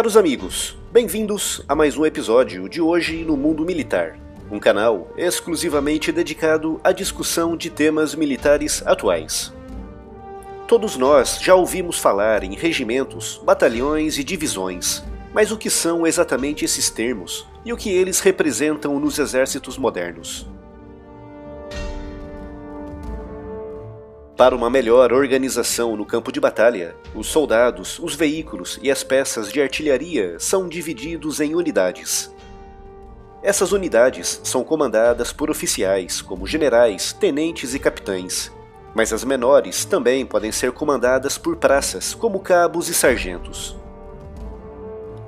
Caros amigos, bem-vindos a mais um episódio de Hoje no Mundo Militar, um canal exclusivamente dedicado à discussão de temas militares atuais. Todos nós já ouvimos falar em regimentos, batalhões e divisões, mas o que são exatamente esses termos e o que eles representam nos exércitos modernos? Para uma melhor organização no campo de batalha, os soldados, os veículos e as peças de artilharia são divididos em unidades. Essas unidades são comandadas por oficiais, como generais, tenentes e capitães, mas as menores também podem ser comandadas por praças, como cabos e sargentos.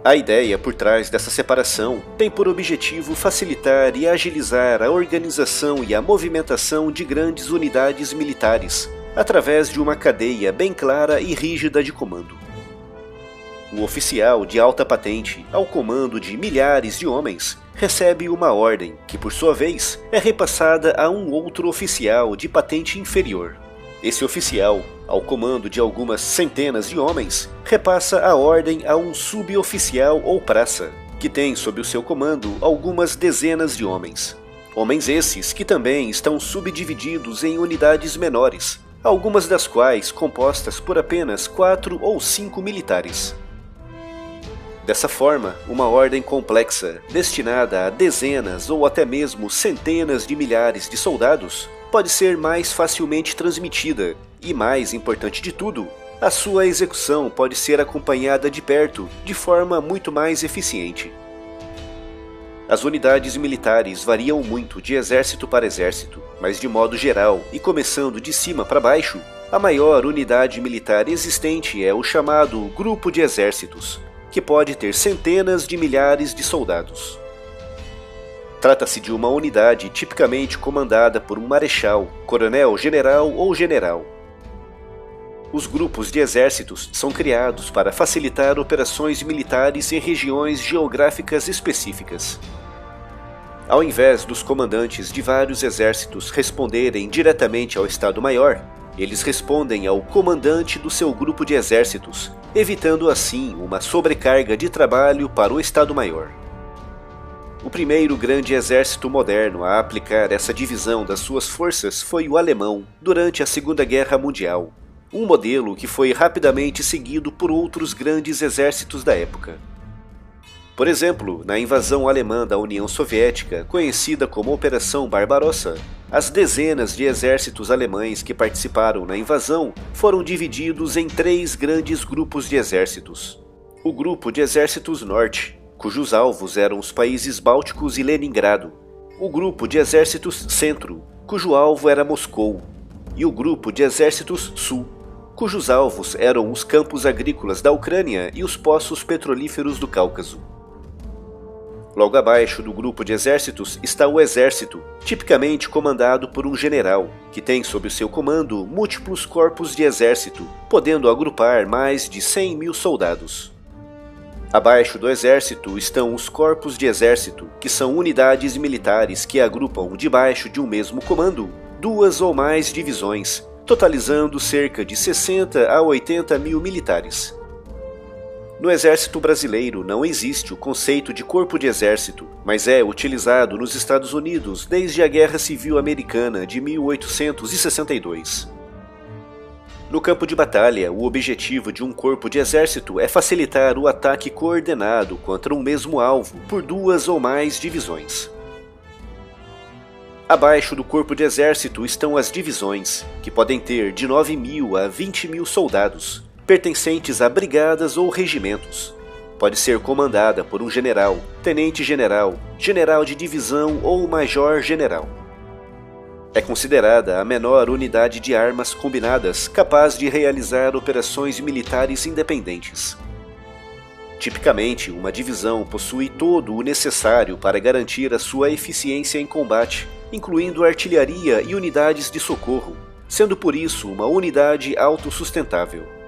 A ideia por trás dessa separação tem por objetivo facilitar e agilizar a organização e a movimentação de grandes unidades militares, através de uma cadeia bem clara e rígida de comando. O oficial de alta patente, ao comando de milhares de homens, recebe uma ordem que, por sua vez, é repassada a um outro oficial de patente inferior. Esse oficial, ao comando de algumas centenas de homens, repassa a ordem a um suboficial ou praça, que tem sob o seu comando algumas dezenas de homens. Homens esses que também estão subdivididos em unidades menores, algumas das quais compostas por apenas 4 ou 5 militares. Dessa forma, uma ordem complexa, destinada a dezenas ou até mesmo centenas de milhares de soldados, pode ser mais facilmente transmitida e, mais importante de tudo, a sua execução pode ser acompanhada de perto de forma muito mais eficiente. As unidades militares variam muito de exército para exército, mas de modo geral, e começando de cima para baixo, a maior unidade militar existente é o chamado Grupo de Exércitos, que pode ter centenas de milhares de soldados. Trata-se de uma unidade tipicamente comandada por um marechal, coronel, general ou general. Os grupos de exércitos são criados para facilitar operações militares em regiões geográficas específicas. Ao invés dos comandantes de vários exércitos responderem diretamente ao Estado-Maior, eles respondem ao comandante do seu grupo de exércitos, evitando assim uma sobrecarga de trabalho para o Estado-Maior. O primeiro grande exército moderno a aplicar essa divisão das suas forças foi o alemão, durante a Segunda Guerra Mundial, um modelo que foi rapidamente seguido por outros grandes exércitos da época. Por exemplo, na invasão alemã da União Soviética, conhecida como Operação Barbarossa, as dezenas de exércitos alemães que participaram na invasão foram divididos em 3 grandes grupos de exércitos. O Grupo de Exércitos Norte, cujos alvos eram os países bálticos e Leningrado. O Grupo de Exércitos Centro, cujo alvo era Moscou. E o Grupo de Exércitos Sul, cujos alvos eram os campos agrícolas da Ucrânia e os poços petrolíferos do Cáucaso. Logo abaixo do grupo de exércitos está o exército, tipicamente comandado por um general, que tem sob o seu comando múltiplos corpos de exército, podendo agrupar mais de 100 mil soldados. Abaixo do exército estão os corpos de exército, que são unidades militares que agrupam debaixo de um mesmo comando 2 ou mais divisões, totalizando cerca de 60 a 80 mil militares. No exército brasileiro não existe o conceito de corpo de exército, mas é utilizado nos Estados Unidos desde a Guerra Civil Americana de 1862. No campo de batalha, o objetivo de um corpo de exército é facilitar o ataque coordenado contra um mesmo alvo por 2 ou mais divisões. Abaixo do corpo de exército estão as divisões, que podem ter de 9 mil a 20 mil soldados, pertencentes a brigadas ou regimentos. Pode ser comandada por um general, tenente-general, general de divisão ou major-general. É considerada a menor unidade de armas combinadas capaz de realizar operações militares independentes. Tipicamente, uma divisão possui todo o necessário para garantir a sua eficiência em combate, incluindo artilharia e unidades de socorro, sendo por isso uma unidade autossustentável.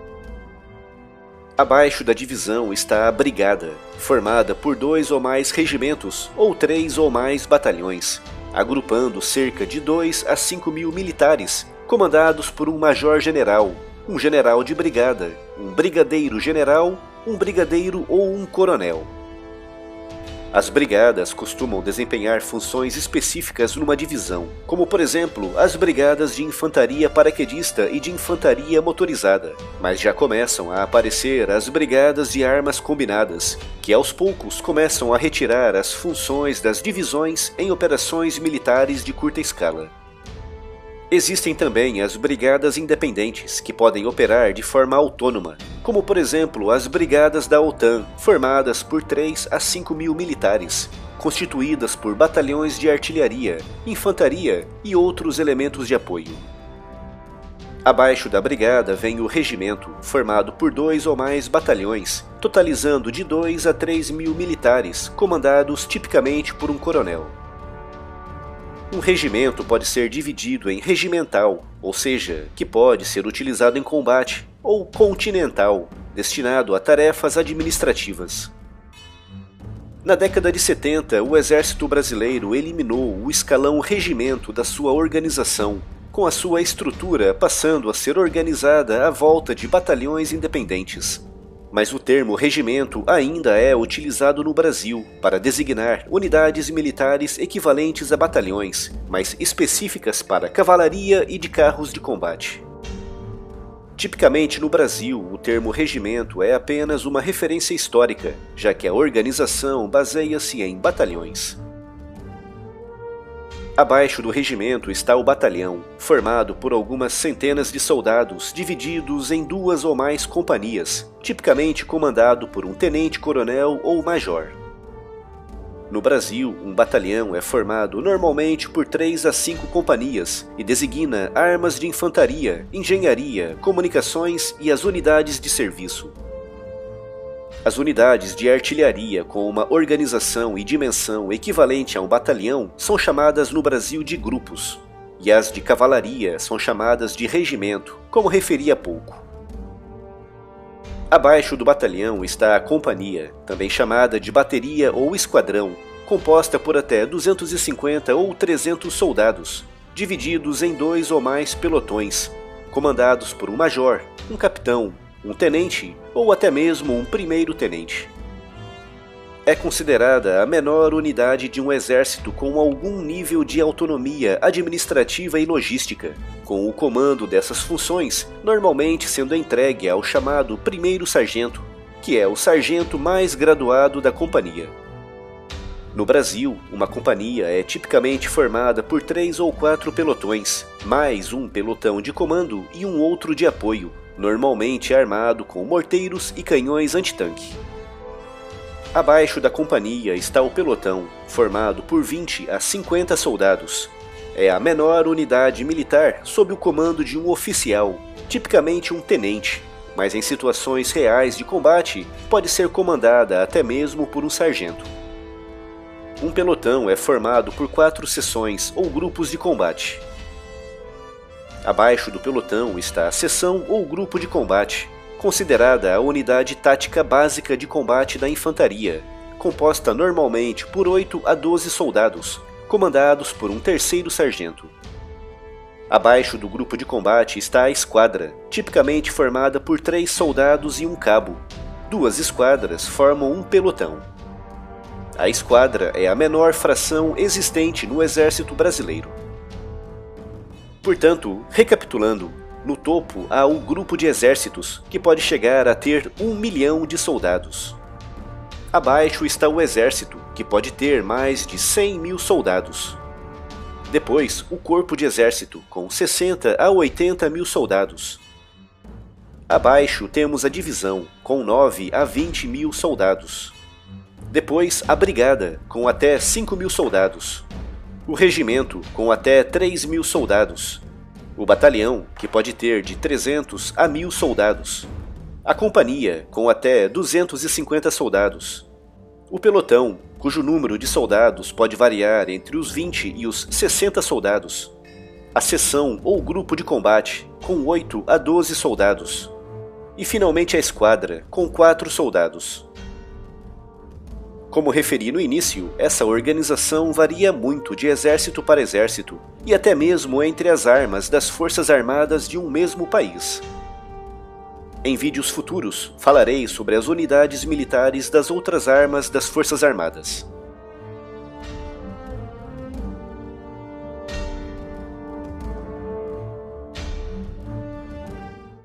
Abaixo da divisão está a brigada, formada por 2 ou mais regimentos ou 3 ou mais batalhões, agrupando cerca de 2 a 5 mil militares, comandados por um major-general, um general de brigada, um brigadeiro-general um brigadeiro ou um coronel. As brigadas costumam desempenhar funções específicas numa divisão, como por exemplo as brigadas de infantaria paraquedista e de infantaria motorizada, mas já começam a aparecer as brigadas de armas combinadas, que aos poucos começam a retirar as funções das divisões em operações militares de curta escala. Existem também as brigadas independentes, que podem operar de forma autônoma, como por exemplo as brigadas da OTAN, formadas por 3 a 5 mil militares, constituídas por batalhões de artilharia, infantaria e outros elementos de apoio. Abaixo da brigada vem o regimento, formado por 2 ou mais batalhões, totalizando de 2 a 3 mil militares, comandados tipicamente por um coronel. Um regimento pode ser dividido em regimental, ou seja, que pode ser utilizado em combate, ou continental, destinado a tarefas administrativas. Na década de 70, o Exército Brasileiro eliminou o escalão regimento da sua organização, com a sua estrutura passando a ser organizada à volta de batalhões independentes. Mas o termo regimento ainda é utilizado no Brasil para designar unidades militares equivalentes a batalhões, mas específicas para cavalaria e de carros de combate. Tipicamente no Brasil, o termo regimento é apenas uma referência histórica, já que a organização baseia-se em batalhões. Abaixo do regimento está o batalhão, formado por algumas centenas de soldados divididos em 2 ou mais companhias, tipicamente comandado por um tenente-coronel ou major. No Brasil, um batalhão é formado normalmente por 3 a 5 companhias e designa armas de infantaria, engenharia, comunicações e as unidades de serviço. As unidades de artilharia com uma organização e dimensão equivalente a um batalhão são chamadas no Brasil de grupos, e as de cavalaria são chamadas de regimento, como referi há pouco. Abaixo do batalhão está a companhia, também chamada de bateria ou esquadrão, composta por até 250 ou 300 soldados, divididos em 2 ou mais pelotões, comandados por um major, um capitão, um tenente ou até mesmo um primeiro-tenente. É considerada a menor unidade de um exército com algum nível de autonomia administrativa e logística, com o comando dessas funções normalmente sendo entregue ao chamado primeiro-sargento, que é o sargento mais graduado da companhia. No Brasil, uma companhia é tipicamente formada por 3 ou 4 pelotões, mais um pelotão de comando e um outro de apoio, normalmente armado com morteiros e canhões antitanque. Abaixo da companhia está o pelotão, formado por 20 a 50 soldados. É a menor unidade militar sob o comando de um oficial, tipicamente um tenente, mas em situações reais de combate pode ser comandada até mesmo por um sargento. Um pelotão é formado por 4 seções ou grupos de combate. Abaixo do pelotão está a seção ou grupo de combate, considerada a unidade tática básica de combate da infantaria, composta normalmente por 8 a 12 soldados, comandados por um terceiro sargento. Abaixo do grupo de combate está a esquadra, tipicamente formada por 3 soldados e um cabo. 2 esquadras formam um pelotão. A esquadra é a menor fração existente no Exército Brasileiro. Portanto, recapitulando, no topo há o grupo de exércitos, que pode chegar a ter 1 milhão de soldados. Abaixo está o exército, que pode ter mais de 100 mil soldados. Depois, o corpo de exército, com 60 a 80 mil soldados. Abaixo temos a divisão, com 9 a 20 mil soldados. Depois, a brigada, com até 5 mil soldados. O regimento, com até 3 mil soldados. O batalhão, que pode ter de 300 a 1.000 soldados. A companhia, com até 250 soldados. O pelotão, cujo número de soldados pode variar entre os 20 e os 60 soldados. A seção ou grupo de combate, com 8 a 12 soldados. E finalmente a esquadra, com 4 soldados. Como referi no início, essa organização varia muito de exército para exército, e até mesmo entre as armas das forças armadas de um mesmo país. Em vídeos futuros, falarei sobre as unidades militares das outras armas das Forças Armadas.